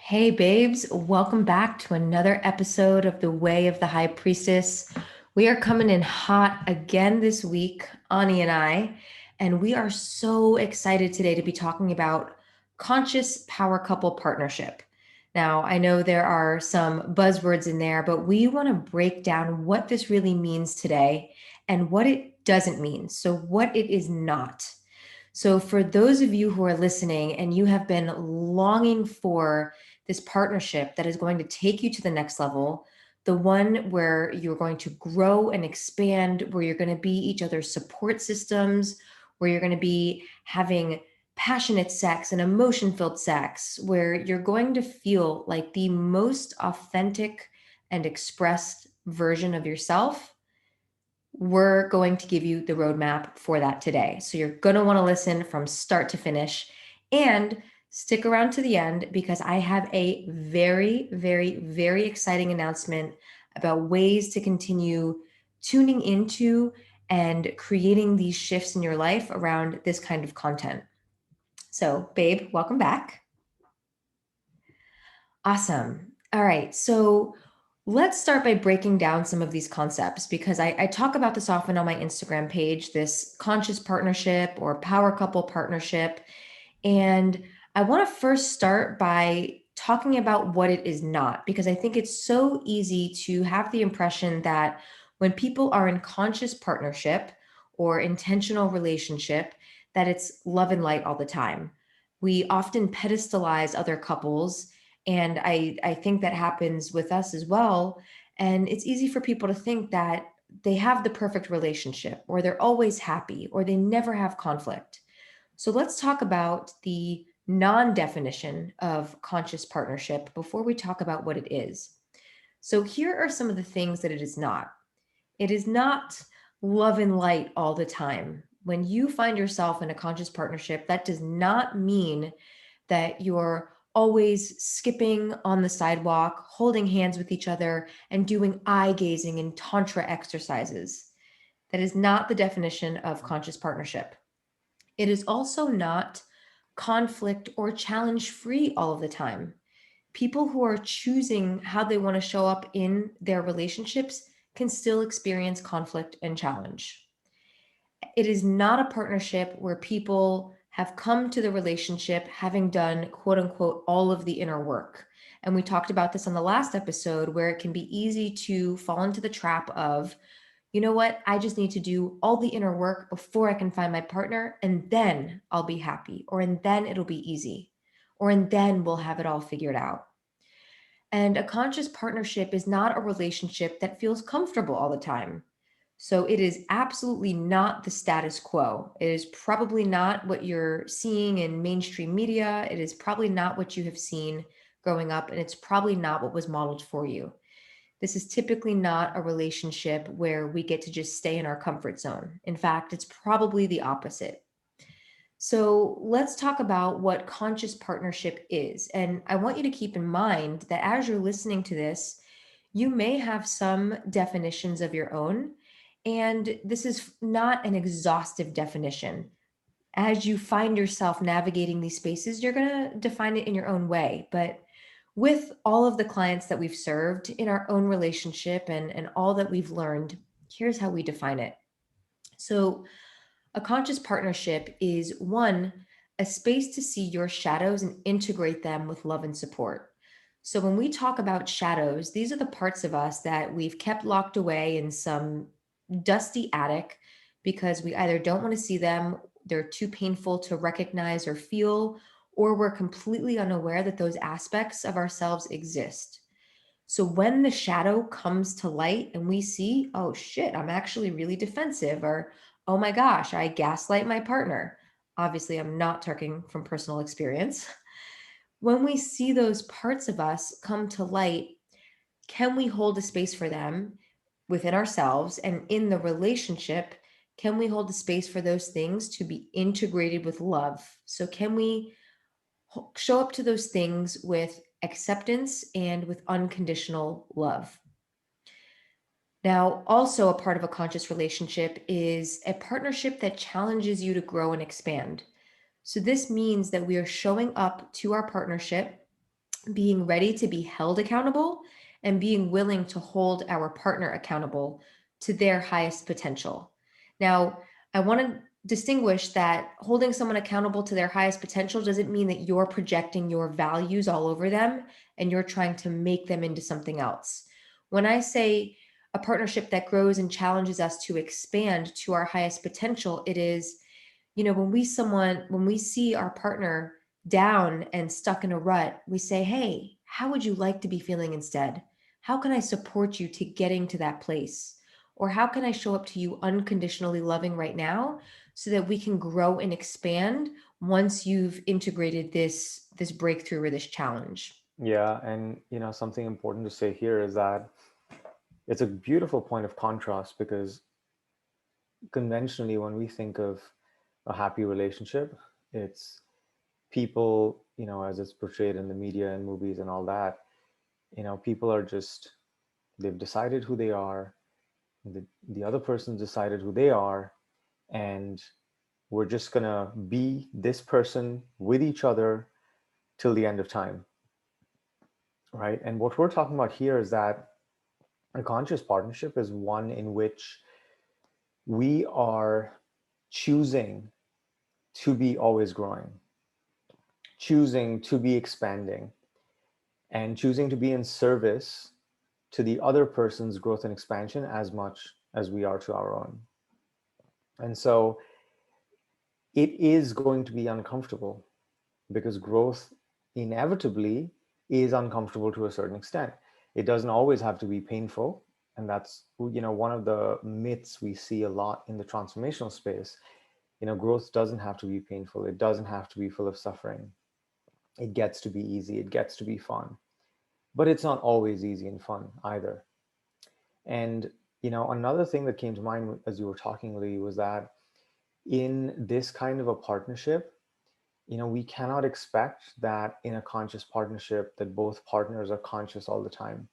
Hey babes, welcome back to another episode of The Way of the High Priestess. We are coming in hot again this week, Ani and I, and we are so excited today to be talking about conscious power couple partnership. Now, I know there are some buzzwords in there, but we want to break down what this really means today and what it doesn't mean. So, what it is not. So, for those of you who are listening and you have been longing for this partnership that is going to take you to the next level, the one where you're going to grow and expand, where you're going to be each other's support systems, where you're going to be having passionate sex and emotion filled sex, where you're going to feel like the most authentic and expressed version of yourself. We're going to give you the roadmap for that today. So you're going to want to listen from start to finish and stick around to the end because I have a very, very, very exciting announcement about ways to continue tuning into and creating these shifts in your life around this kind of content. So, babe, welcome back. Awesome. All right. So let's start by breaking down some of these concepts because I talk about this often on my Instagram page, this conscious partnership or power couple partnership. And I want to first start by talking about what it is not, because I think it's so easy to have the impression that when people are in conscious partnership or intentional relationship, that it's love and light all the time. We often pedestalize other couples, and I think that happens with us as well. And it's easy for people to think that they have the perfect relationship, or they're always happy, or they never have conflict. So let's talk about the non definition of conscious partnership before we talk about what it is. So here are some of the things that it is not. It is not love and light all the time. When you find yourself in a conscious partnership, that does not mean that you're always skipping on the sidewalk, holding hands with each other, and doing eye gazing and tantra exercises. That is not the definition of conscious partnership. It is also not conflict or challenge free all of the time. People who are choosing how they want to show up in their relationships can still experience conflict and challenge. It is not a partnership where people have come to the relationship having done quote unquote all of the inner work. And we talked about this on the last episode where it can be easy to fall into the trap of, you know what, I just need to do all the inner work before I can find my partner, and then I'll be happy, or and then it'll be easy, or and then we'll have it all figured out. And a conscious partnership is not a relationship that feels comfortable all the time. So it is absolutely not the status quo. It is probably not what you're seeing in mainstream media. It is probably not what you have seen growing up, and it's probably not what was modeled for you. This is typically not a relationship where we get to just stay in our comfort zone. In fact, it's probably the opposite. So let's talk about what conscious partnership is. And I want you to keep in mind that as you're listening to this, you may have some definitions of your own. And this is not an exhaustive definition. As you find yourself navigating these spaces, you're going to define it in your own way. But with all of the clients that we've served in our own relationship and all that we've learned, here's how we define it. So, a conscious partnership is one, a space to see your shadows and integrate them with love and support. So, when we talk about shadows, these are the parts of us that we've kept locked away in some dusty attic because we either don't want to see them, they're too painful to recognize or feel, or we're completely unaware that those aspects of ourselves exist. So when the shadow comes to light and we see, oh shit, I'm actually really defensive, or oh my gosh, I gaslight my partner. Obviously, I'm not talking from personal experience. When we see those parts of us come to light, can we hold a space for them within ourselves and in the relationship? Can we hold a space for those things to be integrated with love? So, can we show up to those things with acceptance and with unconditional love? Now, also a part of a conscious relationship is a partnership that challenges you to grow and expand. So, this means that we are showing up to our partnership being ready to be held accountable and being willing to hold our partner accountable to their highest potential. Now, I want to distinguish that holding someone accountable to their highest potential doesn't mean that you're projecting your values all over them and you're trying to make them into something else. When I say a partnership that grows and challenges us to expand to our highest potential, it is, when we see our partner down and stuck in a rut, we say, hey, how would you like to be feeling instead? How can I support you to getting to that place? Or how can I show up to you unconditionally loving right now so that we can grow and expand once you've integrated this breakthrough or this challenge? Yeah, and something important to say here is that it's a beautiful point of contrast, because conventionally when we think of a happy relationship, it's people, as it's portrayed in the media and movies and all that, people are just, they've decided who they are, the other person's decided who they are, and we're just gonna be this person with each other till the end of time, right? And what we're talking about here is that a conscious partnership is one in which we are choosing to be always growing, choosing to be expanding, and choosing to be in service to the other person's growth and expansion as much as we are to our own. And so it is going to be uncomfortable, because growth inevitably is uncomfortable to a certain extent. It doesn't always have to be painful. And that's, one of the myths we see a lot in the transformational space. Growth doesn't have to be painful. It doesn't have to be full of suffering. It gets to be easy. It gets to be fun. But it's not always easy and fun either. And, another thing that came to mind as you were talking, Lee, was that in this kind of a partnership, we cannot expect that in a conscious partnership that both partners are conscious all the time,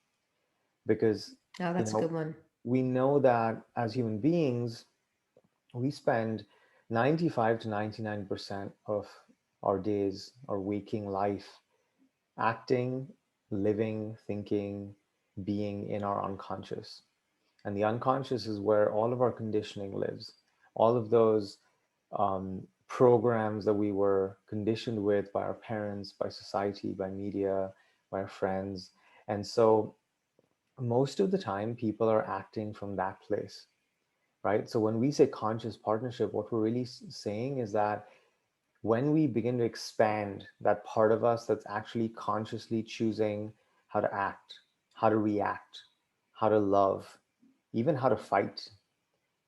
because Oh, you that's a know good one. we know that as human beings we spend 95 to 99% of our days, our waking life, acting, living, thinking, being in our unconscious. And the unconscious is where all of our conditioning lives, all of those programs that we were conditioned with by our parents, by society, by media, by our friends. And so most of the time, people are acting from that place, right? So when we say conscious partnership, what we're really saying is that when we begin to expand that part of us that's actually consciously choosing how to act, how to react, how to love, even how to fight,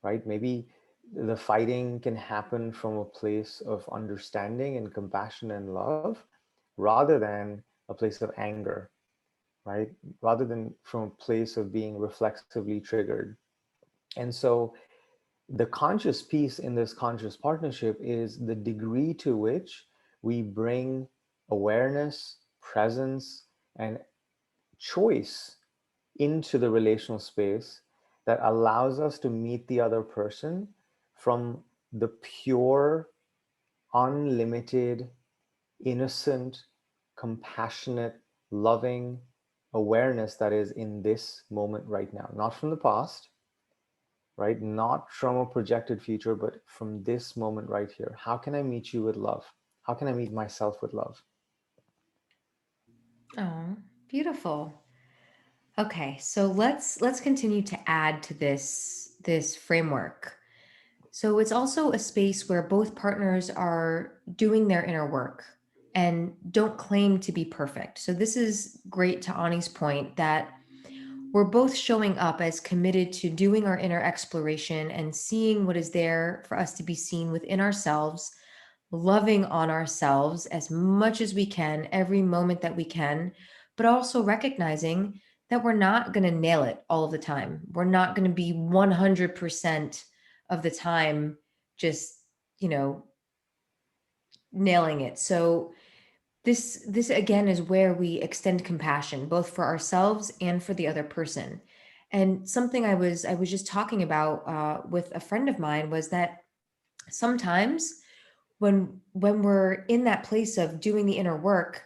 right? Maybe the fighting can happen from a place of understanding and compassion and love rather than a place of anger, right? Rather than from a place of being reflexively triggered. And so the conscious piece in this conscious partnership is the degree to which we bring awareness, presence, and choice into the relational space that allows us to meet the other person from the pure, unlimited, innocent, compassionate, loving awareness that is in this moment right now. Not from the past, right? Not from a projected future, but from this moment right here. How can I meet you with love? How can I meet myself with love? Oh, beautiful. Okay, so let's continue to add to this framework. So it's also a space where both partners are doing their inner work and don't claim to be perfect. So this is great to Ani's point that we're both showing up as committed to doing our inner exploration and seeing what is there for us to be seen within ourselves, loving on ourselves as much as we can, every moment that we can, but also recognizing that we're not going to nail it all of the time. We're not going to be 100% of the time just, you know, nailing it. So this again is where we extend compassion both for ourselves and for the other person. And something I was just talking about with a friend of mine was that sometimes when we're in that place of doing the inner work,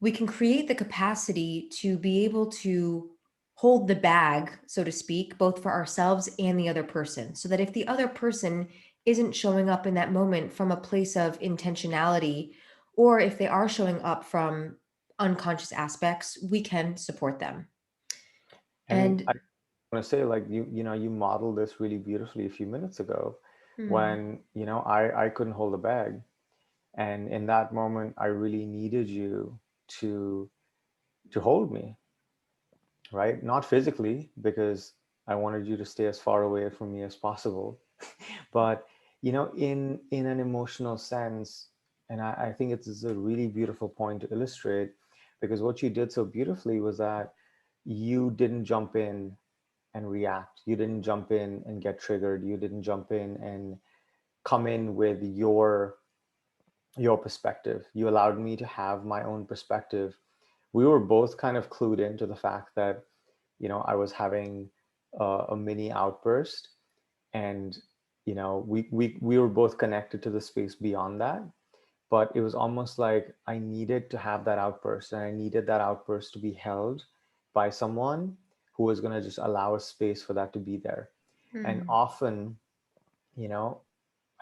we can create the capacity to be able to hold the bag, so to speak, both for ourselves and the other person. So that if the other person isn't showing up in that moment from a place of intentionality, or if they are showing up from unconscious aspects, we can support them. And I And want to say, like, you modeled this really beautifully a few minutes ago hmm, when, I couldn't hold a bag. And in that moment, I really needed you to hold me, right? Not physically, because I wanted you to stay as far away from me as possible, but in an emotional sense. And I think it's a really beautiful point to illustrate, because what you did so beautifully was that you didn't jump in and react. You didn't jump in and get triggered. You didn't jump in and come in with your perspective. You allowed me to have my own perspective. We were both kind of clued into the fact that, I was having a mini outburst, and we were both connected to the space beyond that. But it was almost like I needed to have that outburst, and I needed that outburst to be held by someone who was going to just allow a space for that to be there. And hmm, often, you know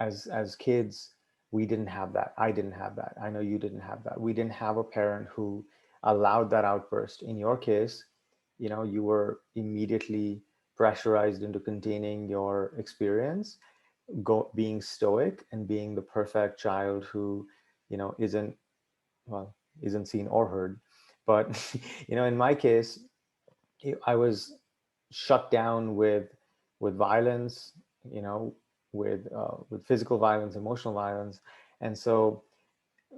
as kids, we didn't have that. I didn't have that. I know you didn't have that. We didn't have a parent who allowed that outburst. In your case, you were immediately pressurized into containing your experience, being stoic and being the perfect child who, isn't, well, isn't seen or heard. But in my case, I was shut down with violence, you know, with physical violence, emotional violence. And so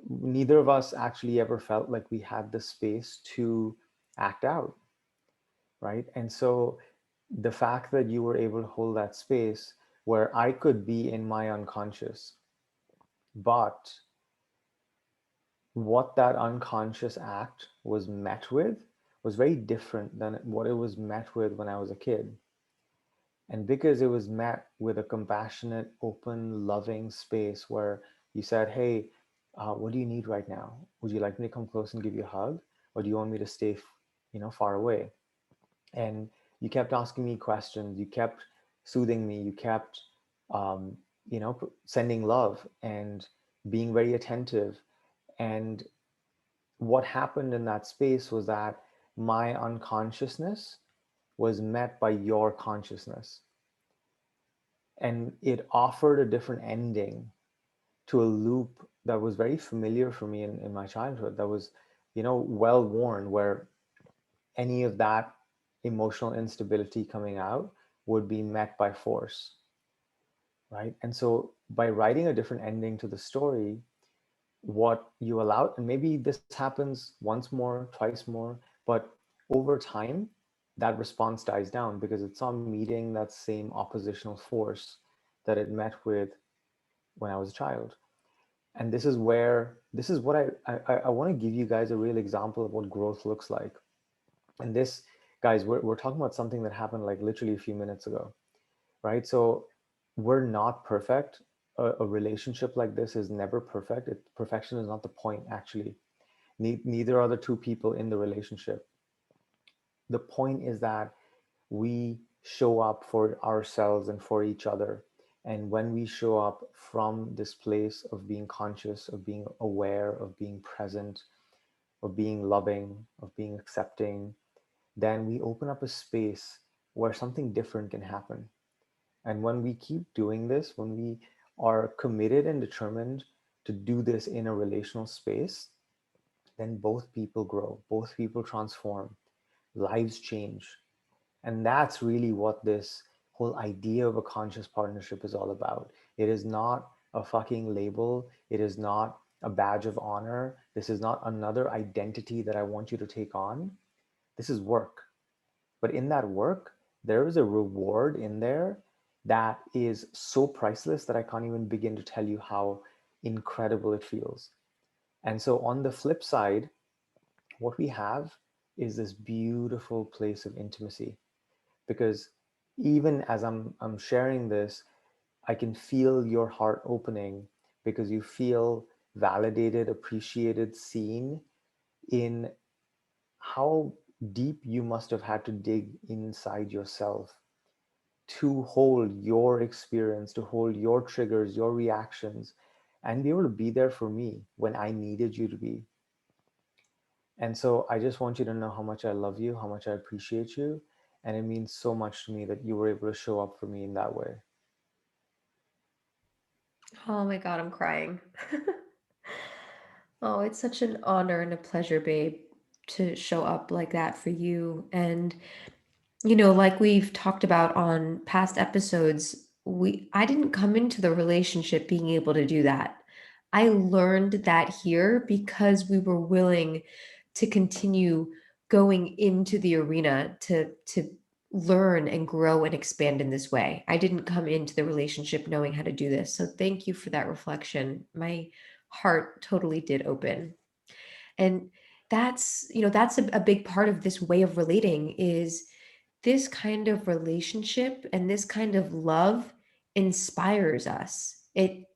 neither of us actually ever felt like we had the space to act out, right? And so the fact that you were able to hold that space where I could be in my unconscious, but what that unconscious act was met with was very different than what it was met with when I was a kid. And because it was met with a compassionate, open, loving space where you said, hey, what do you need right now? Would you like me to come close and give you a hug? Or do you want me to stay, far away? And you kept asking me questions. You kept soothing me. You kept, um, sending love and being very attentive. And what happened in that space was that my unconsciousness was met by your consciousness, and it offered a different ending to a loop that was very familiar for me in my childhood, that was well worn, where any of that emotional instability coming out would be met by force, right? And so by writing a different ending to the story, what you allow, and maybe this happens once more, twice more, but over time that response dies down because it's on meeting that same oppositional force that it met with when I was a child. And this is what I want to give you guys a real example of what growth looks like. And this, guys, we're talking about something that happened like literally a few minutes ago, right? So we're not perfect. A relationship like this is never perfect. Perfection is not the point, actually. Neither are the two people in the relationship. The point is that we show up for ourselves and for each other. And when we show up from this place of being conscious, of being aware, of being present, of being loving, of being accepting, then we open up a space where something different can happen. And when we keep doing this, when we are committed and determined to do this in a relational space, then both people grow, both people transform, lives change. And that's really what this whole idea of a conscious partnership is all about. It is not a fucking label. It is not a badge of honor. This is not another identity that I want you to take on. This is work. But in that work, there is a reward in there that is so priceless that I can't even begin to tell you how incredible it feels. And so on the flip side, what we have is this beautiful place of intimacy, because even as I'm sharing this, I can feel your heart opening because you feel validated, appreciated, seen in how deep you must have had to dig inside yourself to hold your experience, to hold your triggers, your reactions, and be able to be there for me when I needed you to be. And so I just want you to know how much I love you, how much I appreciate you. And it means so much to me that you were able to show up for me in that way. Oh my God, I'm crying. Oh, it's such an honor and a pleasure, babe, to show up like that for you. And like we've talked about on past episodes, I didn't come into the relationship being able to do that. I learned that here because we were willing to continue going into the arena to learn and grow and expand in this way. I didn't come into the relationship knowing how to do this. So thank you for that reflection. My heart totally did open. And that's a big part of this way of relating is this kind of relationship and this kind of love inspires us.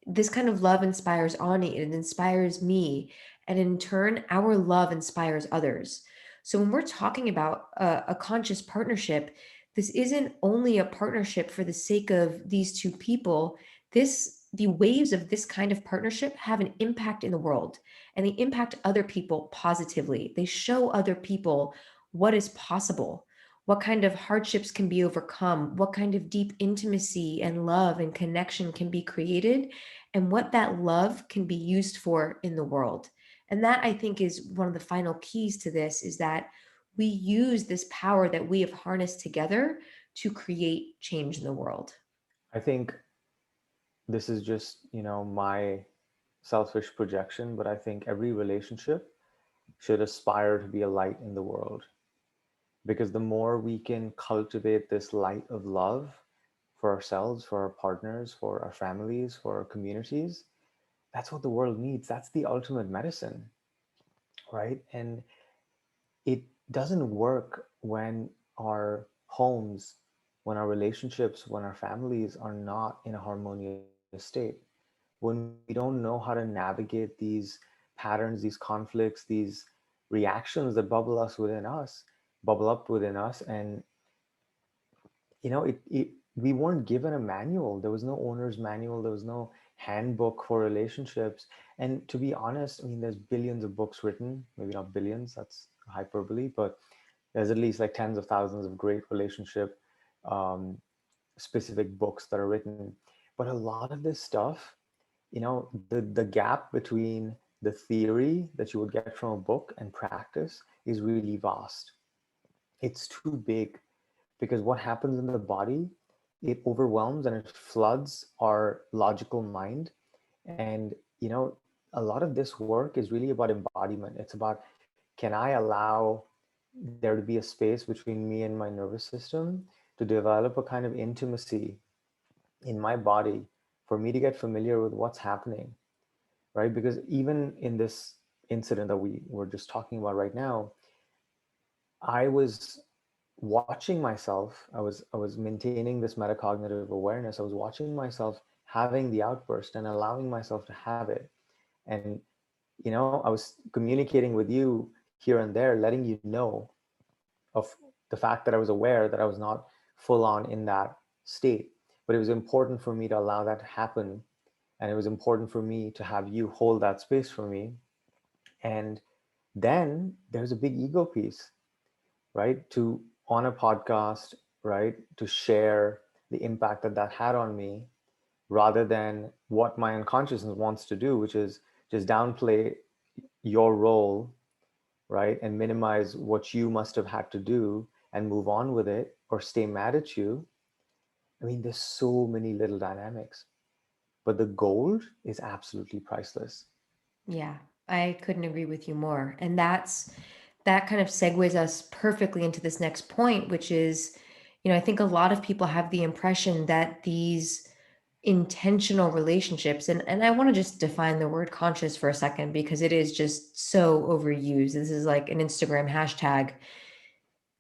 This kind of love inspires Ani, it inspires me, and in turn, our love inspires others. So when we're talking about a conscious partnership, this isn't only a partnership for the sake of these two people. The waves of this kind of partnership have an impact in the world and they impact other people positively. They show other people what is possible, what kind of hardships can be overcome, what kind of deep intimacy and love and connection can be created, and what that love can be used for in the world. And that I think is one of the final keys to this is that we use this power that we have harnessed together to create change in the world. I think this is just, my selfish projection, but I think every relationship should aspire to be a light in the world. Because the more we can cultivate this light of love for ourselves, for our partners, for our families, for our communities, that's what the world needs. That's the ultimate medicine, right? And it doesn't work when our homes, when our relationships, when our families are not in a harmonious state, when we don't know how to navigate these patterns, these conflicts, these reactions that bubble up within us. And we weren't given a manual. There was no owner's manual. There was no handbook for relationships. And to be honest, I mean, there's billions of books written, maybe not billions, that's hyperbole, but there's at least like tens of thousands of great relationship um, specific books that are written. But a lot of this stuff, the gap between the theory that you would get from a book and practice is really vast. It's too big because what happens in the body, it overwhelms and it floods our logical mind. And a lot of this work is really about embodiment. It's about, can I allow there to be a space between me and my nervous system to develop a kind of intimacy in my body for me to get familiar with what's happening, right? Because even in this incident that we were just talking about right now, I was watching myself. I was maintaining this metacognitive awareness. I was watching myself having the outburst and allowing myself to have it. And I was communicating with you here and there, letting you know of the fact that I was aware that I was not full on in that state. But it was important for me to allow that to happen. And it was important for me to have you hold that space for me. And then there's a big ego piece, right? To on a podcast, right? To share the impact that that had on me rather than what my unconsciousness wants to do, which is just downplay your role, right? And minimize what you must have had to do and move on with it or stay mad at you. I mean, there's so many little dynamics, but the gold is absolutely priceless. Yeah, I couldn't agree with you more. And that kind of segues us perfectly into this next point, which is, I think a lot of people have the impression that these intentional relationships, and I want to just define the word conscious for a second because it is just so overused. This is like an Instagram hashtag.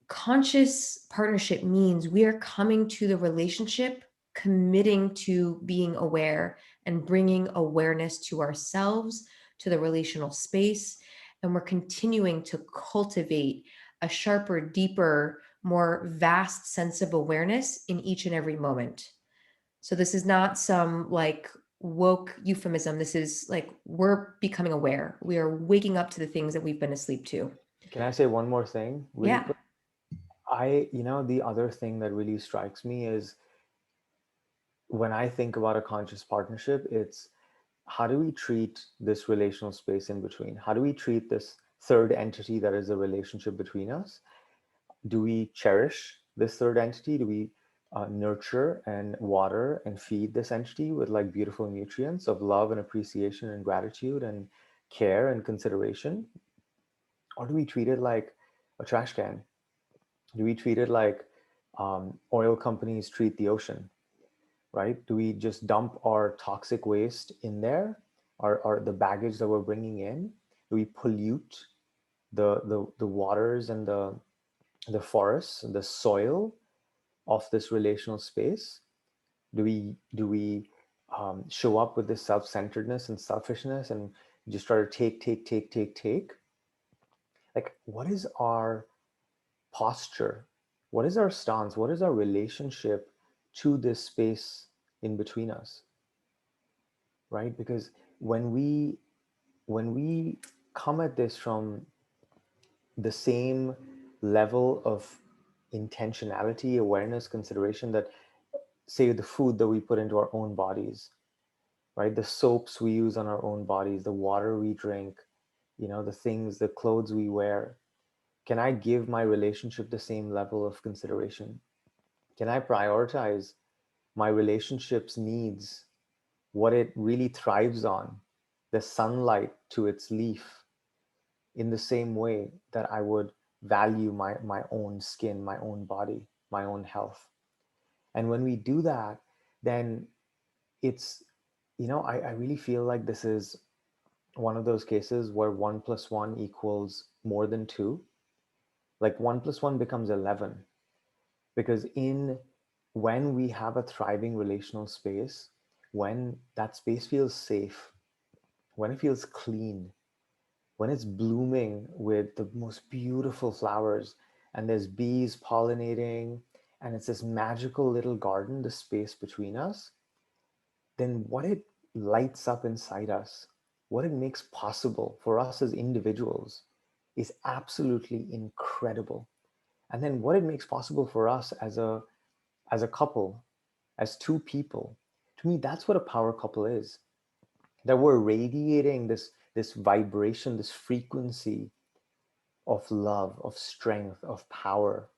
Conscious partnership means we are coming to the relationship committing to being aware and bringing awareness to ourselves, to the relational space. And we're continuing to cultivate a sharper, deeper, more vast sense of awareness in each and every moment. So this is not some like woke euphemism. This is like we're becoming aware. We are waking up to the things that we've been asleep to. Can I say one more thing really Yeah. quick? The other thing that really strikes me is when I think about a conscious partnership, it's how do we treat this relational space in between? How do we treat this third entity that is a relationship between us? Do we cherish this third entity? Do we nurture and water and feed this entity with like beautiful nutrients of love and appreciation and gratitude and care and consideration? Or do we treat it like a trash can? Do we treat it like oil companies treat the ocean, right? Do we just dump our toxic waste in there, or the baggage that we're bringing in? Do we pollute the waters and the forests, the soil of this relational space? Do we show up with this self-centeredness and selfishness and just try to take? Like, what is our posture? What is our stance? What is our relationship to this space in between us? Right? Because when we come at this from the same level of intentionality, awareness, consideration that, say, the food that we put into our own bodies, right? The soaps we use on our own bodies, the water we drink, the things, the clothes we wear. Can I give my relationship the same level of consideration? Can I prioritize my relationship's needs, what it really thrives on, the sunlight to its leaf, in the same way that I would value my own skin, my own body, my own health? And when we do that, then it's, I really feel like this is one of those cases where 1 plus 1 equals more than two. Like 1 plus 1 becomes 11, because when we have a thriving relational space, when that space feels safe, when it feels clean, when it's blooming with the most beautiful flowers, and there's bees pollinating, and it's this magical little garden, the space between us, then what it lights up inside us, what it makes possible for us as individuals, is absolutely incredible. And then what it makes possible for us as a couple, as two people, to me, that's what a power couple is. That we're radiating this vibration, this frequency of love, of strength, of power.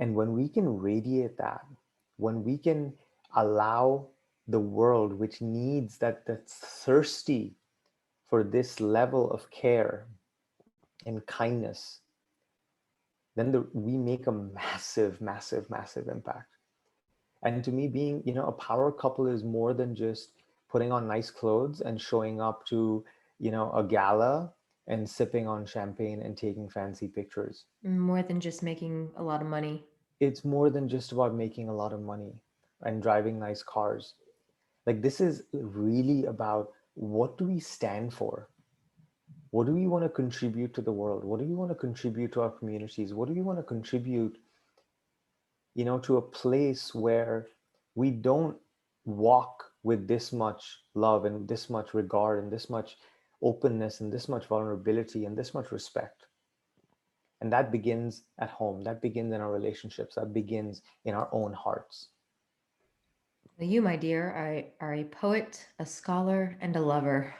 And when we can radiate that, when we can allow the world, which needs that's thirsty for this level of care and kindness, then we make a massive, massive, massive impact. And to me, being, a power couple is more than just putting on nice clothes and showing up to, a gala and sipping on champagne and taking fancy pictures. More than just making a lot of money. It's more than just about making a lot of money and driving nice cars. Like, this is really about, what do we stand for? What do we want to contribute to the world? What do we want to contribute to our communities? What do we want to contribute, to a place where we don't walk with this much love and this much regard and this much openness and this much vulnerability and this much respect? And that begins at home. That begins in our relationships. That begins in our own hearts. Well, you, my dear, are a poet, a scholar, and a lover.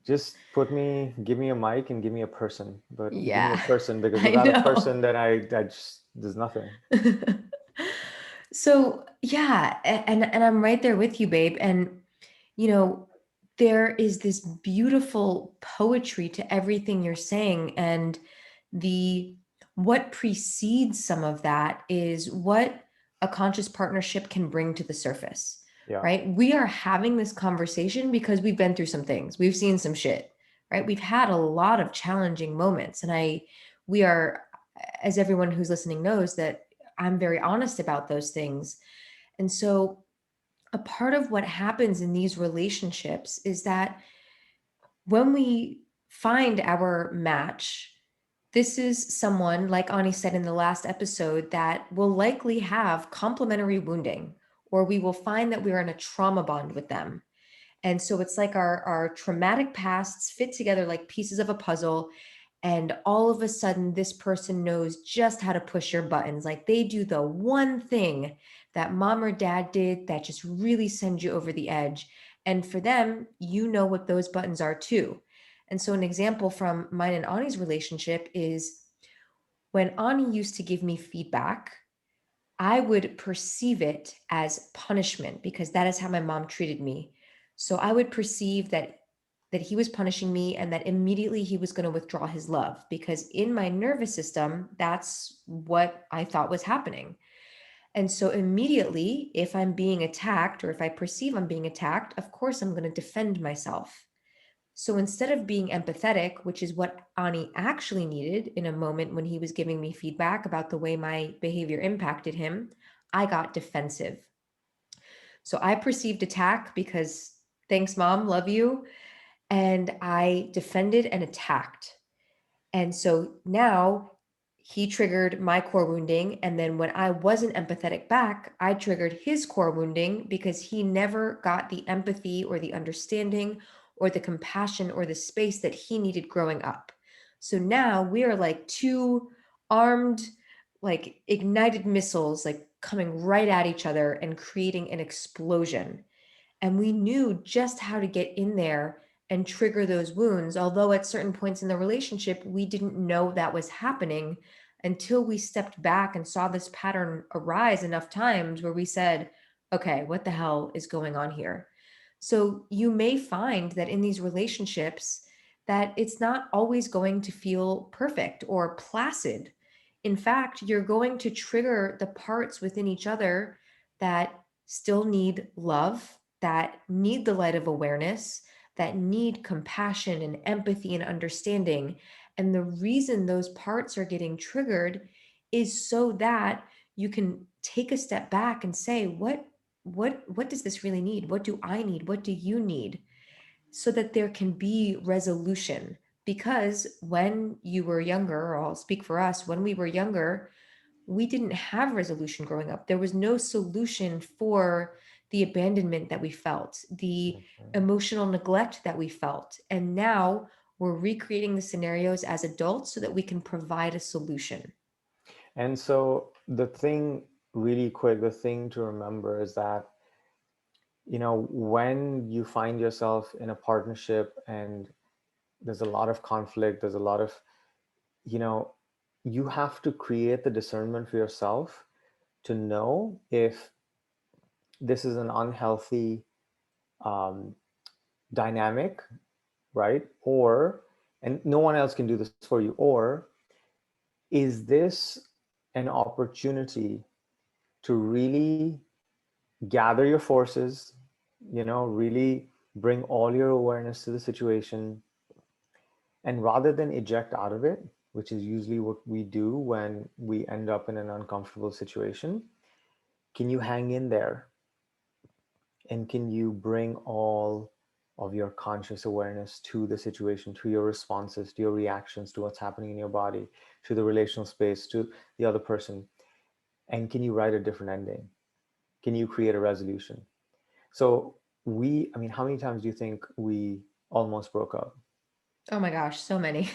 Just give me a mic and give me a person, but give me a Yeah, person, because I without a know. person, then I just, there's nothing. So yeah, and I'm right there with you, babe. And you know, there is this beautiful poetry to everything you're saying, and the what precedes some of that is what a conscious partnership can bring to the surface. Yeah. Right? We are having this conversation because we've been through some things. We've seen some shit, right? We've had a lot of challenging moments, and we are, as everyone who's listening knows, that I'm very honest about those things. And so a part of what happens in these relationships is that when we find our match, this is someone, like Ani said in the last episode, that will likely have complementary wounding, or we will find that we're in a trauma bond with them. And so it's like our traumatic pasts fit together like pieces of a puzzle. And all of a sudden, this person knows just how to push your buttons. Like they do the one thing that mom or dad did that just really sends you over the edge. And for them, you know what those buttons are too. And so, an example from mine and Ani's relationship is when Ani used to give me feedback, I would perceive it as punishment because that is how my mom treated me. So I would perceive that he was punishing me and that immediately he was going to withdraw his love because in my nervous system that's what I thought was happening. And so immediately if I'm being attacked or if I perceive I'm being attacked, of course I'm going to defend myself. So instead of being empathetic, which is what Ani actually needed in a moment when he was giving me feedback about the way my behavior impacted him, I got defensive. So I perceived attack because thanks, mom, love you. And I defended and attacked. And so now he triggered my core wounding. And then when I wasn't empathetic back, I triggered his core wounding because he never got the empathy or the understanding or the compassion or the space that he needed growing up. So now we are like two armed, like ignited missiles, like coming right at each other and creating an explosion. And we knew just how to get in there and trigger those wounds. Although at certain points in the relationship, we didn't know that was happening until we stepped back and saw this pattern arise enough times where we said, okay, what the hell is going on here? So you may find that in these relationships, that it's not always going to feel perfect or placid. In fact, you're going to trigger the parts within each other that still need love, that need the light of awareness, that need compassion and empathy and understanding. And the reason those parts are getting triggered is so that you can take a step back and say, what does this really need? What do I need? What do you need? So that there can be resolution. Because when you were younger, or I'll speak for us, when we were younger, we didn't have resolution growing up. There was no solution for the abandonment that we felt, the Mhm. emotional neglect that we felt. And now we're recreating the scenarios as adults so that we can provide a solution. And so the thing, really quick, the thing to remember is that, when you find yourself in a partnership and there's a lot of conflict, there's a lot of, you know, you have to create the discernment for yourself to know if this is an unhealthy um, dynamic, right? Or, and no one else can do this for you, or is this an opportunity to really gather your forces, really bring all your awareness to the situation, and rather than eject out of it, which is usually what we do when we end up in an uncomfortable situation, can you hang in there and can you bring all of your conscious awareness to the situation, to your responses, to your reactions, to what's happening in your body, to the relational space, to the other person? And can you write a different ending? Can you create a resolution? So how many times do you think we almost broke up, Oh my gosh, so many.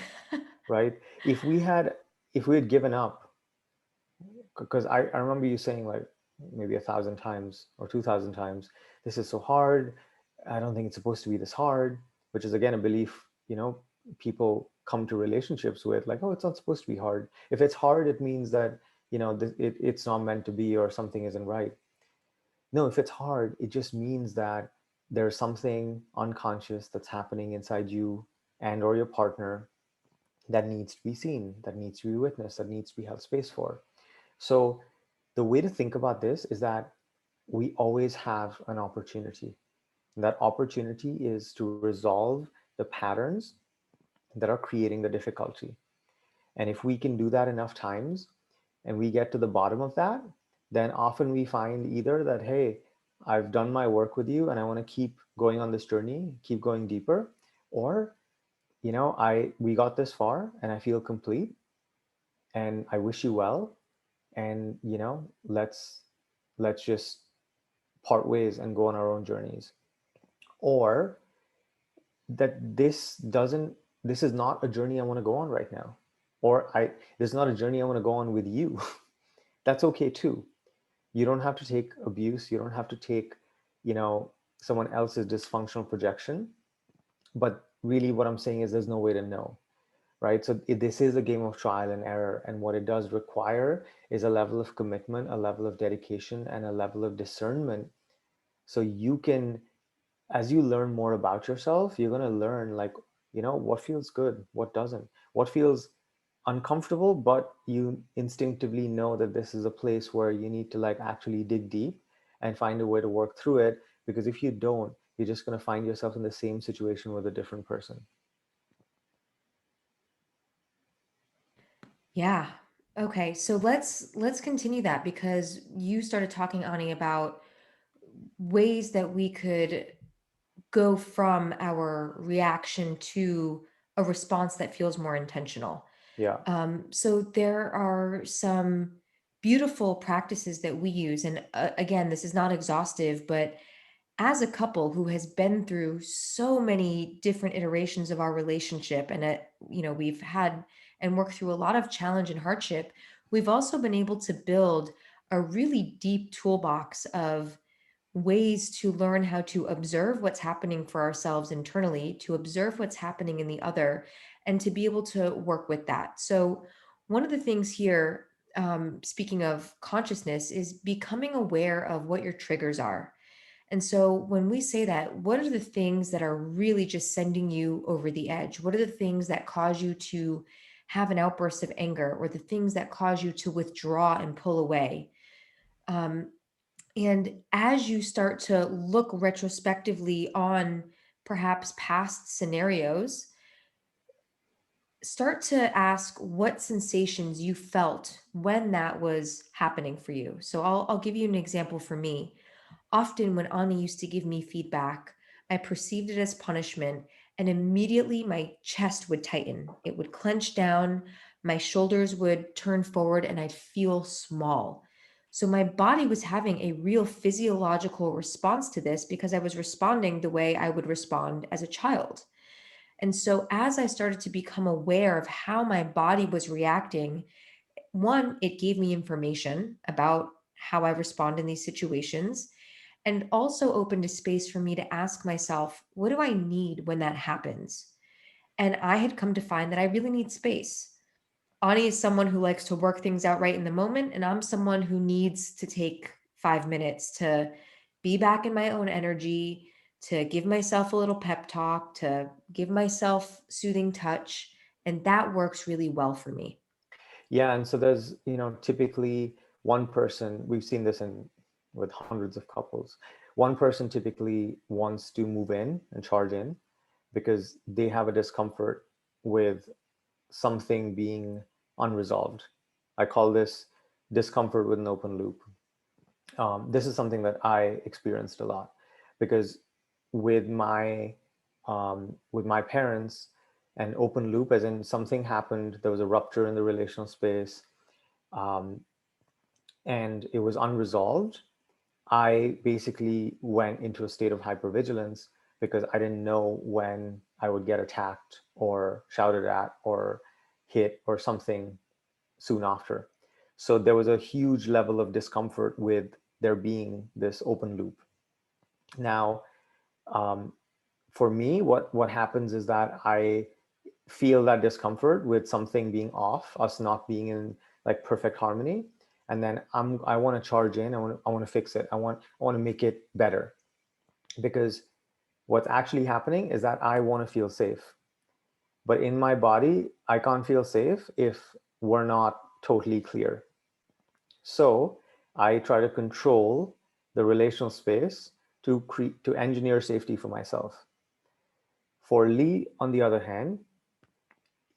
right? If we had given up, because I remember you saying like maybe 1,000 times or 2,000 times, this is so hard. I don't think it's supposed to be this hard, which is again a belief, people come to relationships with like, oh, it's not supposed to be hard. If it's hard, it means that, it's not meant to be or something isn't right. No, if it's hard, it just means that there's something unconscious that's happening inside you and or your partner that needs to be seen, that needs to be witnessed, that needs to be held space for. So the way to think about this is that we always have an opportunity. And that opportunity is to resolve the patterns that are creating the difficulty. And if we can do that enough times and we get to the bottom of that, then often we find either that, hey, I've done my work with you and I want to keep going on this journey, keep going deeper, or we got this far and I feel complete, and I wish you well, and let's just part ways and go on our own journeys. Or that this is not a journey I want to go on right now, or I this is not a journey I want to go on with you. That's okay too. You don't have to take abuse, you don't have to take you know someone else's dysfunctional projection. But really what I'm saying is there's no way to know, right? So this is a game of trial and error, and what it does require is a level of commitment, a level of dedication, and a level of discernment. So you can, as you learn more about yourself, you're going to learn, like, what feels good, what doesn't, what feels uncomfortable, but you instinctively know that this is a place where you need to like actually dig deep and find a way to work through it. Because if you don't, you're just going to find yourself in the same situation with a different person. Yeah. Okay. So let's continue that, because you started talking, Ani, about ways that we could go from our reaction to a response that feels more intentional. Yeah. So there are some beautiful practices that we use, and again, this is not exhaustive, but as a couple who has been through so many different iterations of our relationship, and we've had and worked through a lot of challenge and hardship, we've also been able to build a really deep toolbox of ways to learn how to observe what's happening for ourselves internally, to observe what's happening in the other, and to be able to work with that. So one of the things here, speaking of consciousness, is becoming aware of what your triggers are. And so when we say that, what are the things that are really just sending you over the edge? What are the things that cause you to have an outburst of anger, or the things that cause you to withdraw and pull away? Um, and as you start to look retrospectively on perhaps past scenarios, start to ask what sensations you felt when that was happening for you. So I'll give you an example for me. Often, when Ani used to give me feedback, I perceived it as punishment, and immediately my chest would tighten. It would clench down, my shoulders would turn forward, and I'd feel small. So, my body was having a real physiological response to this, because I was responding the way I would respond as a child. And so, as I started to become aware of how my body was reacting, one, it gave me information about how I respond in these situations, and also opened a space for me to ask myself, what do I need when that happens? And I had come to find that I really need space. Ani is someone who likes to work things out right in the moment, and I'm someone who needs to take 5 minutes to be back in my own energy, to give myself a little pep talk, to give myself soothing touch. And that works really well for me. Yeah, and so there's, typically one person, we've seen this in with hundreds of couples. One person typically wants to move in and charge in because they have a discomfort with something being unresolved. I call this discomfort with an open loop. This is something that I experienced a lot because with my parents, an open loop, as in something happened, there was a rupture in the relational space, um, and it was unresolved. I basically went into a state of hypervigilance because I didn't know when I would get attacked or shouted at or hit or something soon after. So there was a huge level of discomfort with there being this open loop. Now, um, for me, what happens is that I feel that discomfort with something being off, us not being in like perfect harmony, and then I want to charge in. I want to fix it. I want to make it better because what's actually happening is that I want to feel safe, but in my body I can't feel safe if we're not totally clear. So I try to control the relational space to engineer safety for myself. For Lee, on the other hand,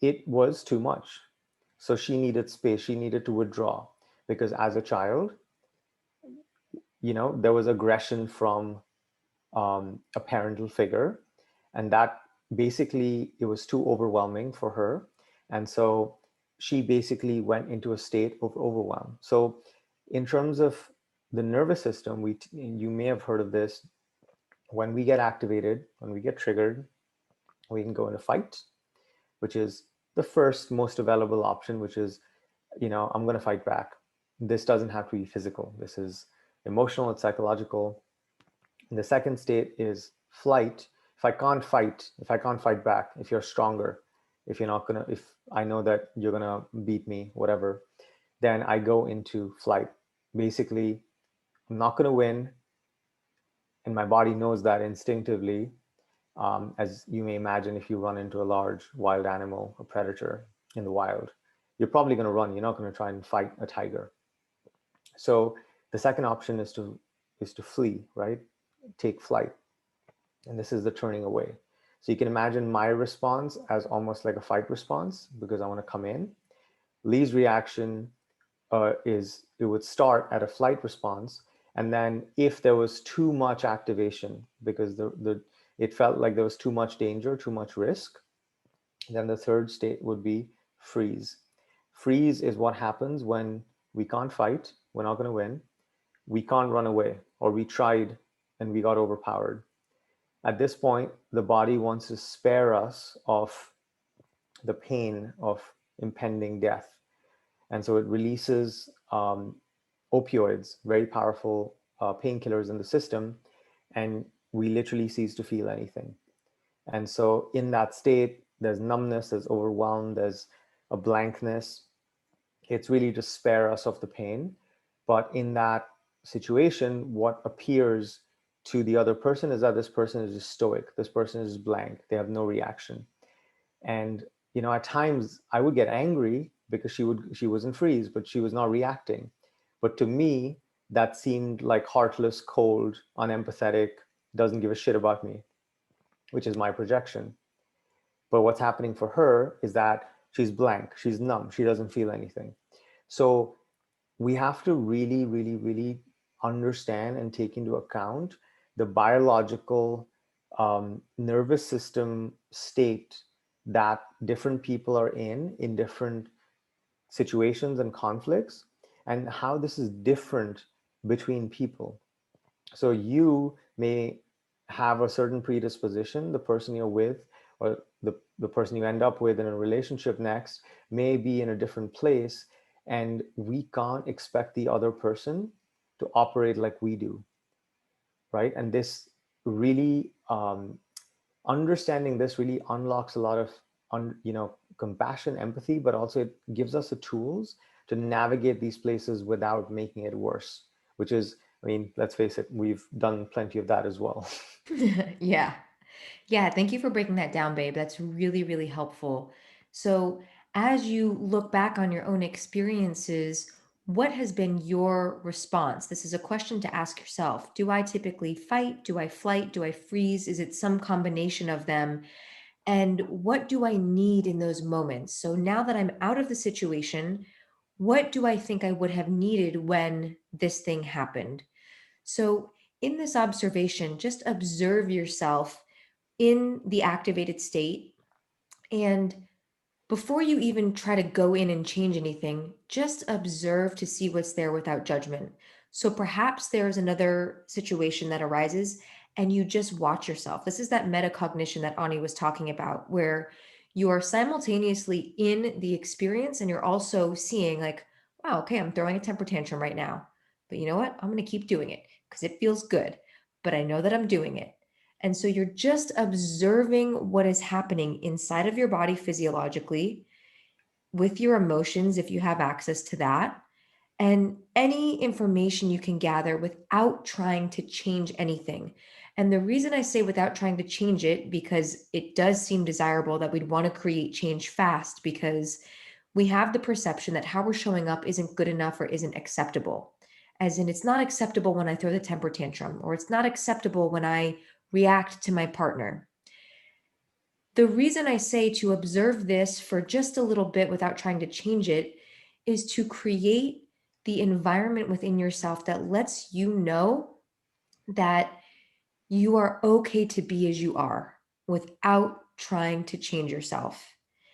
it was too much. So she needed space. She needed to withdraw because as a child, there was aggression from a parental figure, and that basically it was too overwhelming for her. And so she basically went into a state of overwhelm. So in terms of the nervous system, you may have heard of this. When we get activated, when we get triggered, we can go into fight, which is the first most available option, which is, I'm going to fight back. This doesn't have to be physical. This is emotional, it's psychological. And the second state is flight. If I can't fight back, if you're stronger, if I know that you're gonna beat me, whatever, then I go into flight. Basically, I'm not gonna win, and my body knows that instinctively. As you may imagine, if you run into a large wild animal, a predator in the wild, you're probably gonna run. You're not gonna try and fight a tiger. So the second option is to flee, right? Take flight. And this is the turning away. So you can imagine my response as almost like a fight response because I want to come in. Lee's reaction is it would start at a flight response, and then if there was too much activation because it felt like there was too much danger, too much risk, then the third state would be freeze. Freeze is what happens when we can't fight, we're not going to win, we can't run away, or we tried and we got overpowered. At this point, the body wants to spare us of the pain of impending death. And so it releases opioids, very powerful painkillers in the system, and we literally cease to feel anything. And so in that state, there's numbness, there's overwhelm, there's a blankness. It's really to spare us of the pain. But in that situation, what appears to the other person is that this person is just stoic. This person is blank. They have no reaction. And at times I would get angry because she was in freeze, but she was not reacting. But to me, that seemed like heartless, cold, unempathetic, doesn't give a shit about me, which is my projection. But what's happening for her is that she's blank, she's numb, she doesn't feel anything. So we have to really, really, really understand and take into account the biological nervous system state that different people are in different situations and conflicts, and how this is different between people. So you may have a certain predisposition, the person you're with, or the person you end up with in a relationship next may be in a different place, and we can't expect the other person to operate like we do, right? And this really understanding this really unlocks a lot of compassion, empathy, but also it gives us the tools to navigate these places without making it worse, which is, I mean, let's face it, we've done plenty of that as well. Yeah. Yeah, thank you for breaking that down, babe. That's really, really helpful. So, as you look back on your own experiences, what has been your response? This is a question to ask yourself. Do I typically fight? Do I flight? Do I freeze? Is it some combination of them? And what do I need in those moments? So, now that I'm out of the situation, what do I think I would have needed when this thing happened? So, in this observation, just observe yourself in the activated state. And before you even try to go in and change anything, just observe to see what's there without judgment. So perhaps there's another situation that arises and you just watch yourself. This is that metacognition that Ani was talking about, where you are simultaneously in the experience and you're also seeing, like, wow, okay, I'm throwing a temper tantrum right now. But you know what? I'm going to keep doing it because it feels good. But I know that I'm doing it. And so you're just observing what is happening inside of your body physiologically with your emotions, if you have access to that, and any information you can gather without trying to change anything. And the reason I say without trying to change it, because it does seem desirable that we'd want to create change fast, because we have the perception that how we're showing up isn't good enough or isn't acceptable. As in, it's not acceptable when I throw the temper tantrum, or it's not acceptable when I react to my partner. The reason I say to observe this for just a little bit without trying to change it is to create the environment within yourself that lets you know that you are okay to be as you are without trying to change yourself.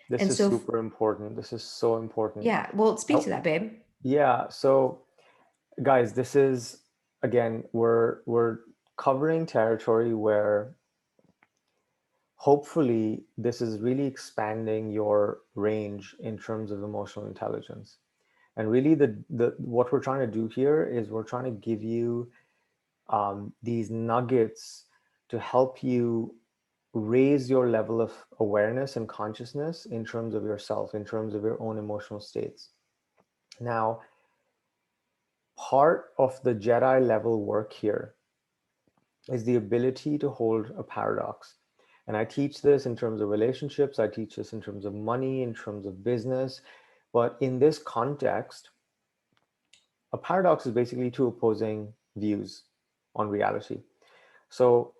This And is so, super important. This is so important. yeah, well, speak to Oh, that, babe. yeah. So guys, this is, again, we're covering territory where hopefully this is really expanding your range in terms of emotional intelligence. And really the what we're trying to do here is we're trying to give you these nuggets to help you raise your level of awareness and consciousness in terms of yourself, in terms of your own emotional states. Now, part of the Jedi level work here is the ability to hold a paradox. And I teach this in terms of relationships, I teach this in terms of money, in terms of business. But in this context, a paradox is basically two opposing views on reality. So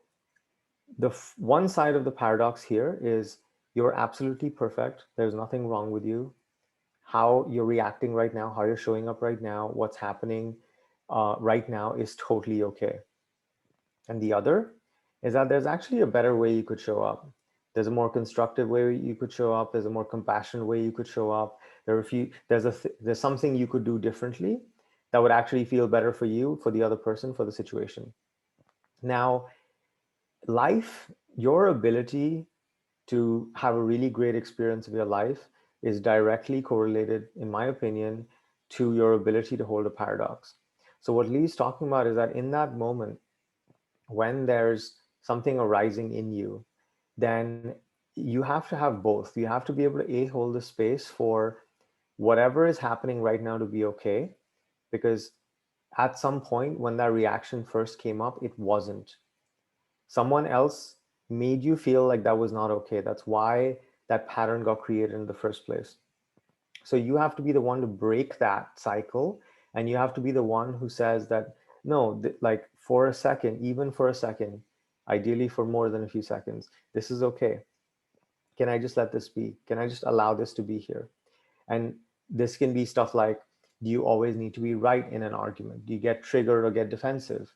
the one side of the paradox here is you're absolutely perfect. There's nothing wrong with you. How you're reacting right now, how you're showing up right now, what's happening right now is totally okay. And the other is that there's actually a better way you could show up. There's a more constructive way you could show up. There's a more compassionate way you could show up. There are a few. There's something you could do differently that would actually feel better for you, for the other person, for the situation. Now, life, your ability to have a really great experience of your life is directly correlated, in my opinion, to your ability to hold a paradox. So what Lee's talking about is that in that moment, when there's something arising in you, then you have to have both. You have to be able to hold the space for whatever is happening right now to be okay, because at some point when that reaction first came up, it wasn't. Someone else made you feel like that was not okay. That's why that pattern got created in the first place. So you have to be the one to break that cycle, and you have to be the one who says that no, like for a second, even for a second, ideally for more than a few seconds, this is okay. Can I just let this be? Can I just allow this to be here? And this can be stuff like, do you always need to be right in an argument? Do you get triggered or get defensive?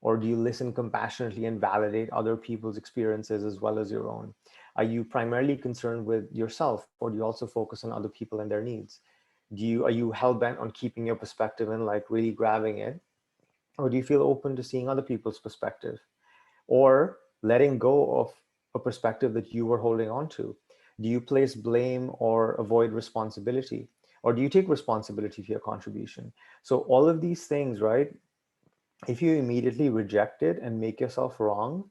Or do you listen compassionately and validate other people's experiences as well as your own? Are you primarily concerned with yourself, or do you also focus on other people and their needs? Are you hell-bent on keeping your perspective and like really grabbing it? Or do you feel open to seeing other people's perspective? Or letting go of a perspective that you were holding on to? Do you place blame or avoid responsibility? Or do you take responsibility for your contribution? So all of these things, right? If you immediately reject it and make yourself wrong,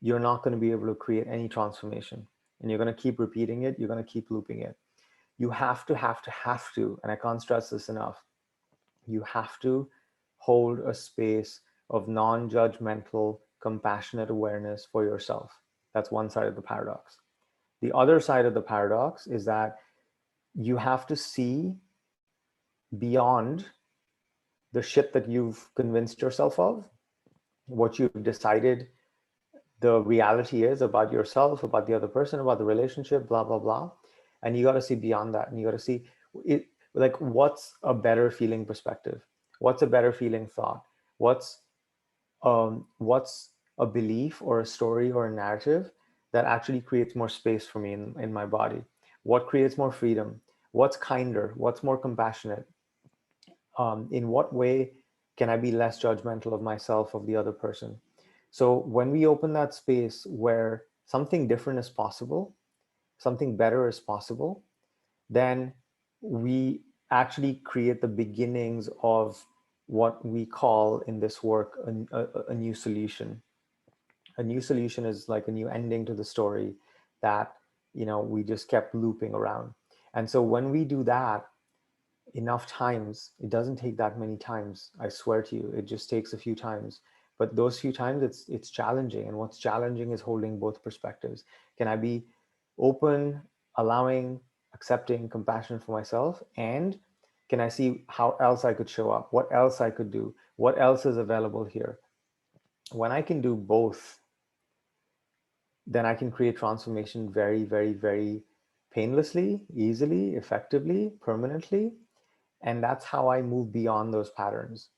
you're not going to be able to create any transformation. And you're going to keep repeating it. You're going to keep looping it. You have to, and I can't stress this enough, you have to hold a space of non-judgmental, compassionate awareness for yourself. That's one side of the paradox. The other side of the paradox is that you have to see beyond the shit that you've convinced yourself of, what you've decided the reality is about yourself, about the other person, about the relationship, blah, blah, blah. And you got to see beyond that. And you got to see it, like, what's a better feeling perspective? What's a better feeling thought? What's a belief or a story or a narrative that actually creates more space for me in my body? What creates more freedom? What's kinder? What's more compassionate? In what way can I be less judgmental of myself, of the other person? So when we open that space where something different is possible, something better is possible, then we actually create the beginnings of what we call in this work a new solution. A new solution is like a new ending to the story that, we just kept looping around. And so when we do that enough times, it doesn't take that many times, I swear to you, it just takes a few times. But those few times, it's challenging, and what's challenging is holding both perspectives. Can I be open, allowing, accepting, compassionate for myself, and can I see how else I could show up, what else I could do, what else is available here? When I can do both, then I can create transformation very, very, very painlessly, easily, effectively, permanently. And that's how I move beyond those patterns.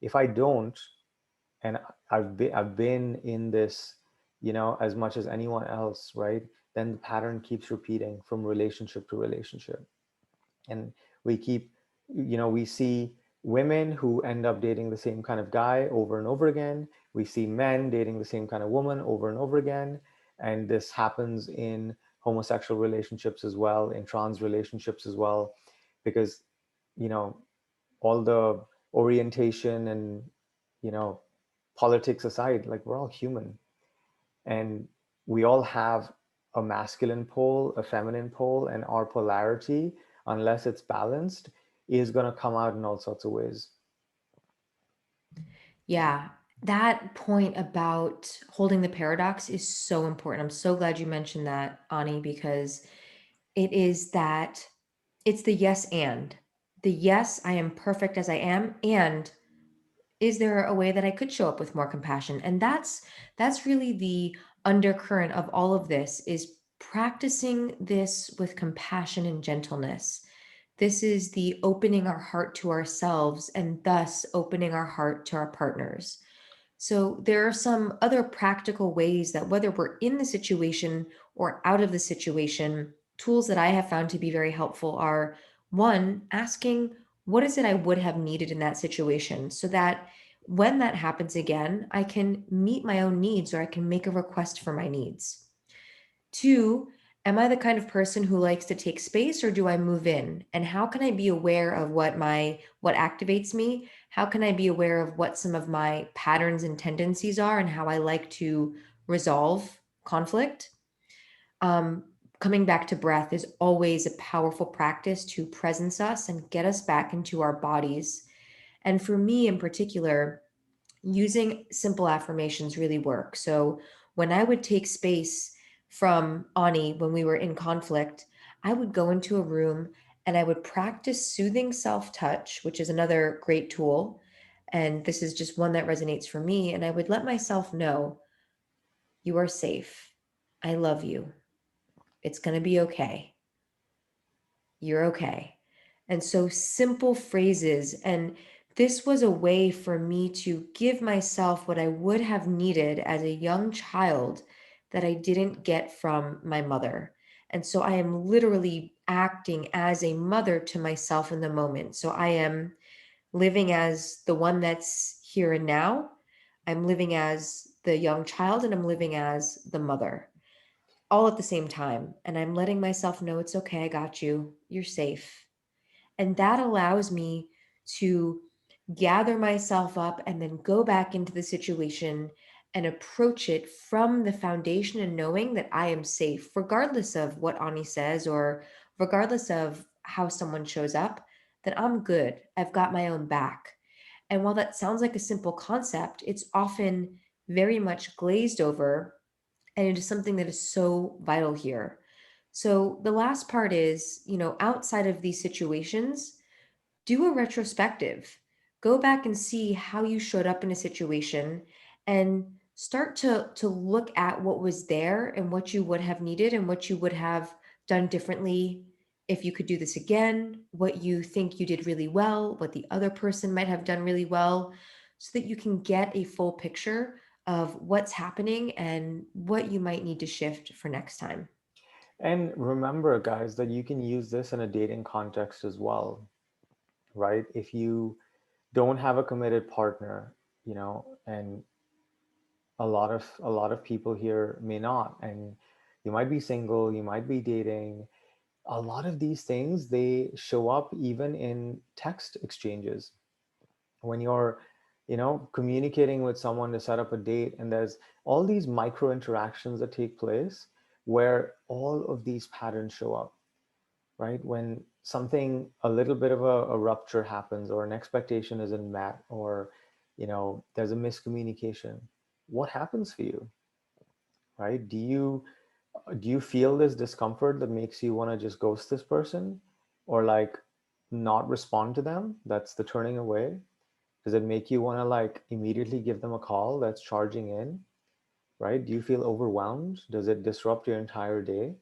If I don't, and I've been in this, as much as anyone else, right? then the pattern keeps repeating from relationship to relationship. And we keep, we see women who end up dating the same kind of guy over and over again. We see men dating the same kind of woman over and over again. And this happens in homosexual relationships as well, in trans relationships as well, because, you know, all the orientation and, you know, politics aside, like we're all human, and we all have a masculine pole, a feminine pole, and our polarity, unless it's balanced, is going to come out in all sorts of ways. Yeah, that point about holding the paradox is so important. I'm so glad you mentioned that, Ani, because it is that it's the yes and. The yes, I am perfect as I am, and is there a way that I could show up with more compassion? And that's really the undercurrent of all of this, is practicing this with compassion and gentleness. This is the opening our heart to ourselves and thus opening our heart to our partners. So there are some other practical ways that, whether we're in the situation or out of the situation, tools that I have found to be very helpful are: one, asking, what is it I would have needed in that situation, so that when that happens again, I can meet my own needs or I can make a request for my needs. Two, am I the kind of person who likes to take space, or do I move in? And how can I be aware of what activates me? How can I be aware of what some of my patterns and tendencies are and how I like to resolve conflict? Um, Coming back to breath is always a powerful practice to presence us and get us back into our bodies. And for me in particular, using simple affirmations really work. So when I would take space from Ani when we were in conflict, I would go into a room and I would practice soothing self touch, which is another great tool. And this is just one that resonates for me. And I would let myself know, you are safe. I love you. It's going to be okay. You're okay. And so simple phrases. And this was a way for me to give myself what I would have needed as a young child that I didn't get from my mother. And so I am literally acting as a mother to myself in the moment. So I am living as the one that's here and now. I'm living as the young child, and I'm living as the mother, all at the same time. And I'm letting myself know, it's okay. I got you. You're safe. And that allows me to gather myself up and then go back into the situation and approach it from the foundation and knowing that I am safe, regardless of what Ani says or regardless of how someone shows up, that I'm good. I've got my own back. And while that sounds like a simple concept, it's often very much glazed over, and it is something that is so vital here. So the last part is, outside of these situations, do a retrospective. Go back and see how you showed up in a situation and start to look at what was there and what you would have needed and what you would have done differently if you could do this again, what you think you did really well, what the other person might have done really well, so that you can get a full picture of what's happening and what you might need to shift for next time. And remember, guys, that you can use this in a dating context as well, right? If you don't have a committed partner, and a lot of people here may not, and you might be single, you might be dating. A lot of these things, they show up even in text exchanges when you're, communicating with someone to set up a date, and there's all these micro interactions that take place where all of these patterns show up, right? When something, a little bit of a rupture happens, or an expectation isn't met, or there's a miscommunication, what happens for you, right? Do you feel this discomfort that makes you want to just ghost this person, or like not respond to them? That's the turning away. Does it make you want to like immediately give them a call that's charging in, right? Do you feel overwhelmed? Does it disrupt your entire day?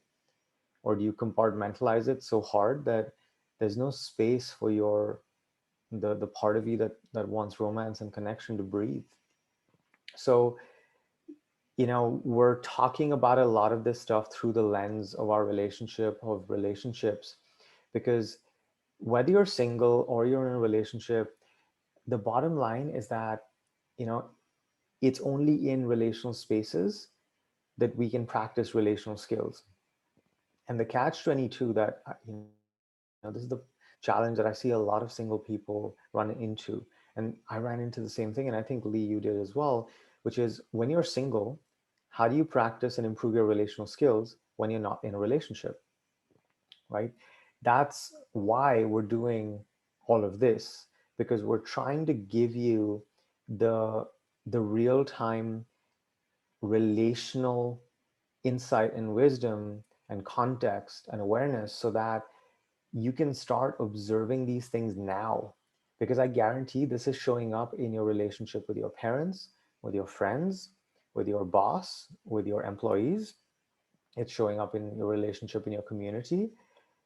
Or do you compartmentalize it so hard that there's no space for the part of you that wants romance and connection to breathe? So, we're talking about a lot of this stuff through the lens of our of relationships, because whether you're single or you're in a relationship, the bottom line is that, you know, it's only in relational spaces that we can practice relational skills. And the catch 22 that, this is the challenge that I see a lot of single people run into. And I ran into the same thing. And I think, Lee, you did as well, which is when you're single, how do you practice and improve your relational skills when you're not in a relationship, right? That's why we're doing all of this, because we're trying to give you the real time relational insight and wisdom and context and awareness, so that you can start observing these things now. Because I guarantee this is showing up in your relationship with your parents, with your friends, with your boss, with your employees. It's showing up in your relationship in your community.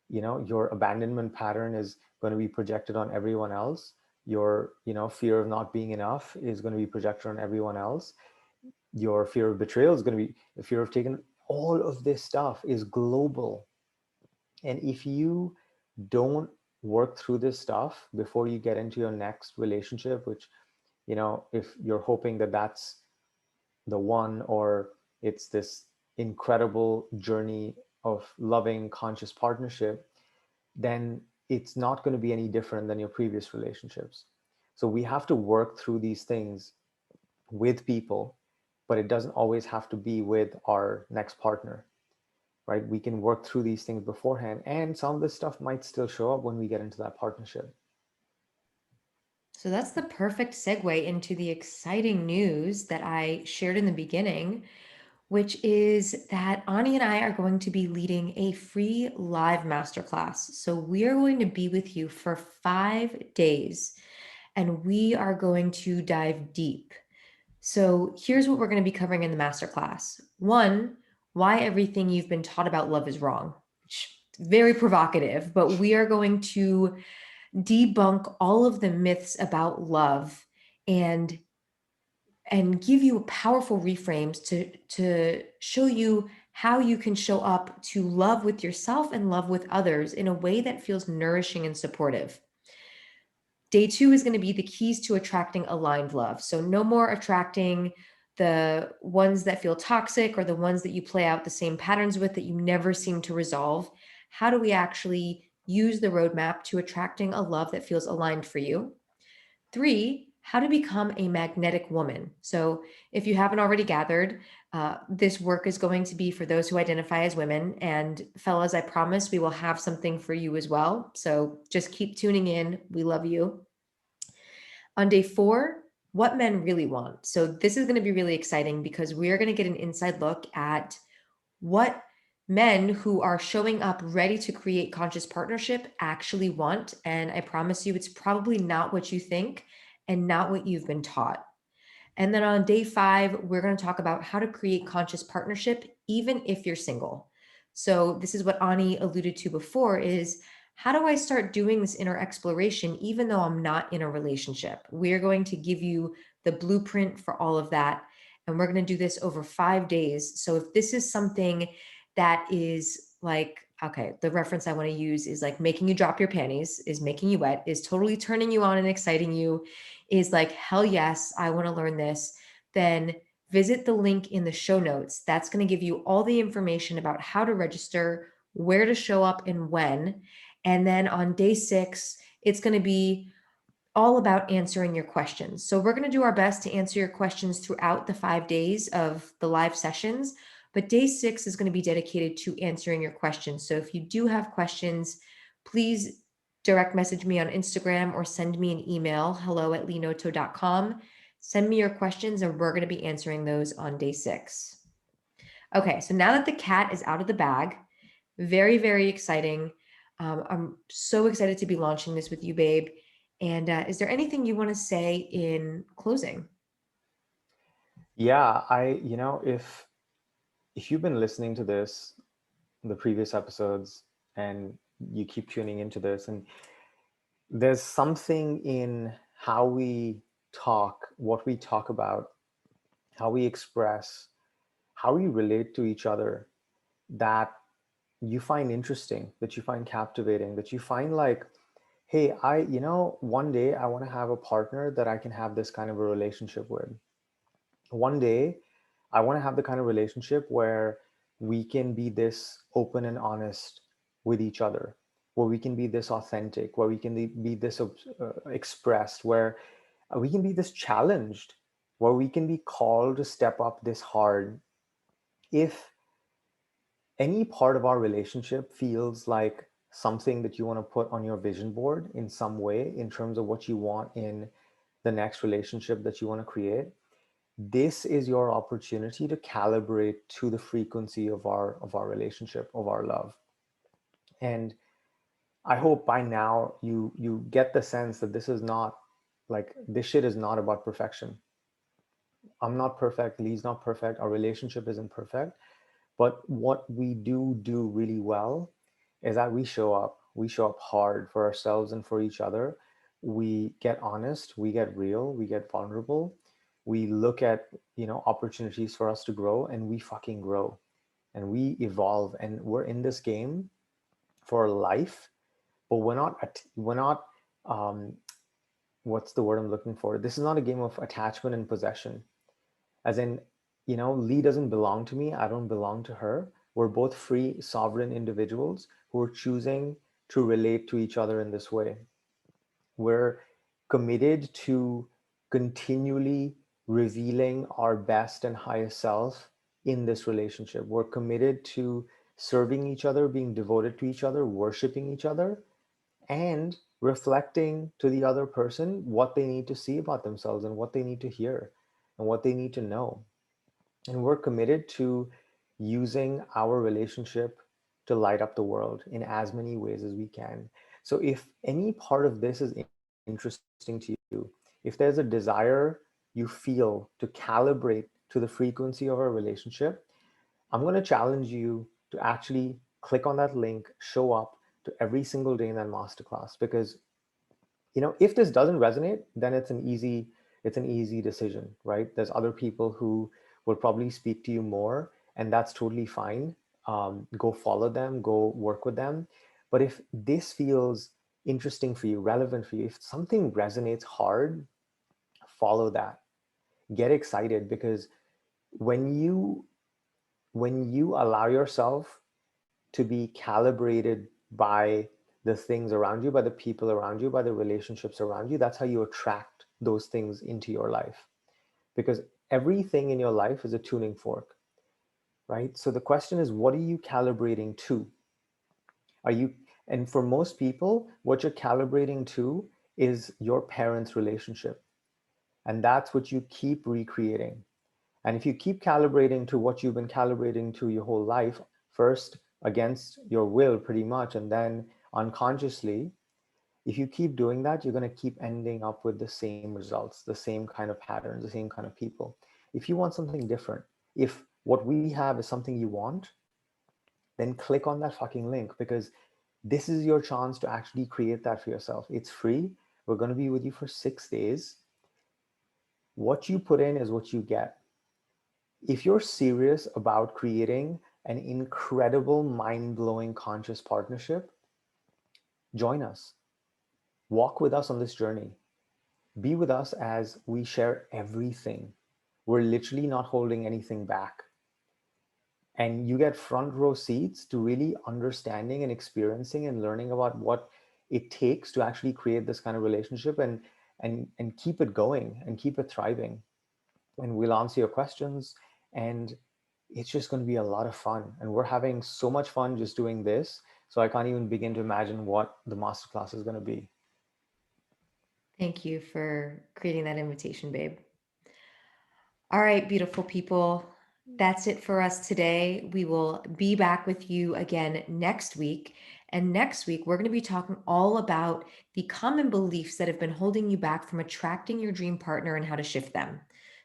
Your abandonment pattern is going to be projected on everyone else. Your fear of not being enough is going to be projected on everyone else. Your fear of betrayal is going to be the fear of taking. All of this stuff is global. And if you don't work through this stuff before you get into your next relationship, which, if you're hoping that that's the one, or it's this incredible journey of loving conscious partnership, then it's not going to be any different than your previous relationships. So we have to work through these things with people, but it doesn't always have to be with our next partner, right? We can work through these things beforehand, and some of this stuff might still show up when we get into that partnership. So that's the perfect segue into the exciting news that I shared in the beginning, which is that Ani and I are going to be leading a free live masterclass. So we are going to be with you for 5 days, and we are going to dive deep. So here's what we're going to be covering in the masterclass. One, why everything you've been taught about love is wrong. Very provocative, but we are going to debunk all of the myths about love and give you powerful reframes to show you how you can show up to love with yourself and love with others in a way that feels nourishing and supportive. Day 2 is going to be the keys to attracting aligned love. So no more attracting the ones that feel toxic or the ones that you play out the same patterns with that you never seem to resolve. How do we actually use the roadmap to attracting a love that feels aligned for you? 3, how to become a magnetic woman. So if you haven't already gathered, this work is going to be for those who identify as women. And fellas, I promise we will have something for you as well. So just keep tuning in. We love you. On day 4, what men really want. So this is going to be really exciting because we are going to get an inside look at what men who are showing up ready to create conscious partnership actually want. And I promise you, it's probably not what you think and not what you've been taught. And then on day 5, we're going to talk about how to create conscious partnership, even if you're single. So this is what Ani alluded to before is how do I start doing this inner exploration, even though I'm not in a relationship? We're going to give you the blueprint for all of that. And we're going to do this over 5 days. So if this is something that is like, okay, the reference I want to use is like making you drop your panties, is making you wet, is totally turning you on and exciting you, is like, hell yes, I want to learn this, then visit the link in the show notes. That's going to give you all the information about how to register, where to show up, and when. And then on day 6, it's going to be all about answering your questions. So we're going to do our best to answer your questions throughout the 5 days of the live sessions. But day 6 is going to be dedicated to answering your questions. So if you do have questions, please direct message me on Instagram or send me an email, hello@linoto.com. Send me your questions and we're going to be answering those on day 6. Okay, so now that the cat is out of the bag, very, very exciting. I'm so excited to be launching this with you, babe. And is there anything you want to say in closing? Yeah, if you've been listening to this, the previous episodes, and you keep tuning into this, and there's something in how we talk, what we talk about, how we express, how you relate to each other that you find interesting, that you find captivating, that you find like, hey, one day I want to have a partner that I can have this kind of a relationship with. One day I want to have the kind of relationship where we can be this open and honest with each other, where we can be this authentic, where we can be this expressed, where we can be this challenged, where we can be called to step up this hard. If any part of our relationship feels like something that you want to put on your vision board in some way in terms of what you want in the next relationship that you want to create, this is your opportunity to calibrate to the frequency of our relationship, of our love. And I hope by now you get the sense that this is not like, this shit is not about perfection. I'm not perfect, Lee's not perfect, our relationship isn't perfect. But what we do really well is that we show up. We show up hard for ourselves and for each other. We get honest, we get real, we get vulnerable. We look at, opportunities for us to grow, and we fucking grow and we evolve, and we're in this game for life. But we're not um what's the word I'm looking for? This is not a game of attachment and possession. As in, Lee doesn't belong to me, I don't belong to her. We're both free sovereign individuals who are choosing to relate to each other in this way. We're committed to continually revealing our best and highest self in this relationship. We're committed to serving each other, being devoted to each other, worshiping each other, and reflecting to the other person what they need to see about themselves and what they need to hear and what they need to know. And we're committed to using our relationship to light up the world in as many ways as we can. So if any part of this is interesting to you, if there's a desire you feel to calibrate to the frequency of our relationship, I'm going to challenge you to actually click on that link, show up to every single day in that masterclass. Because if this doesn't resonate, then it's an easy decision, right? There's other people who will probably speak to you more, and that's totally fine. Go follow them, go work with them. But if this feels interesting for you, relevant for you, if something resonates hard, follow that. Get excited, because when you allow yourself to be calibrated by the things around you, by the people around you, by the relationships around you, that's how you attract those things into your life. Because everything in your life is a tuning fork, right? So the question is, what are you calibrating to? Are you, and for most people, what you're calibrating to is your parents' relationship. And that's what you keep recreating. And if you keep calibrating to what you've been calibrating to your whole life, first against your will pretty much, and then unconsciously, if you keep doing that, you're going to keep ending up with the same results, the same kind of patterns, the same kind of people. If you want something different, if what we have is something you want, then click on that fucking link, because this is your chance to actually create that for yourself. It's free. We're going to be with you for 6 days. What you put in is what you get. If you're serious about creating an incredible, mind-blowing conscious partnership, join us. Walk with us on this journey. Be with us as we share everything. We're literally not holding anything back. And you get front row seats to really understanding and experiencing and learning about what it takes to actually create this kind of relationship, and keep it going and keep it thriving. And we'll answer your questions, and it's just going to be a lot of fun. And we're having so much fun just doing this. So I can't even begin to imagine what the masterclass is going to be. Thank you for creating that invitation, babe. All right, beautiful people. That's it for us today. We will be back with you again next week. And next week, we're going to be talking all about the common beliefs that have been holding you back from attracting your dream partner and how to shift them.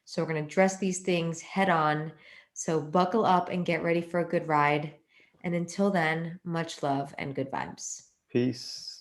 So, we're going to address these things head on. So, buckle up and get ready for a good ride. And until then, much love and good vibes. Peace.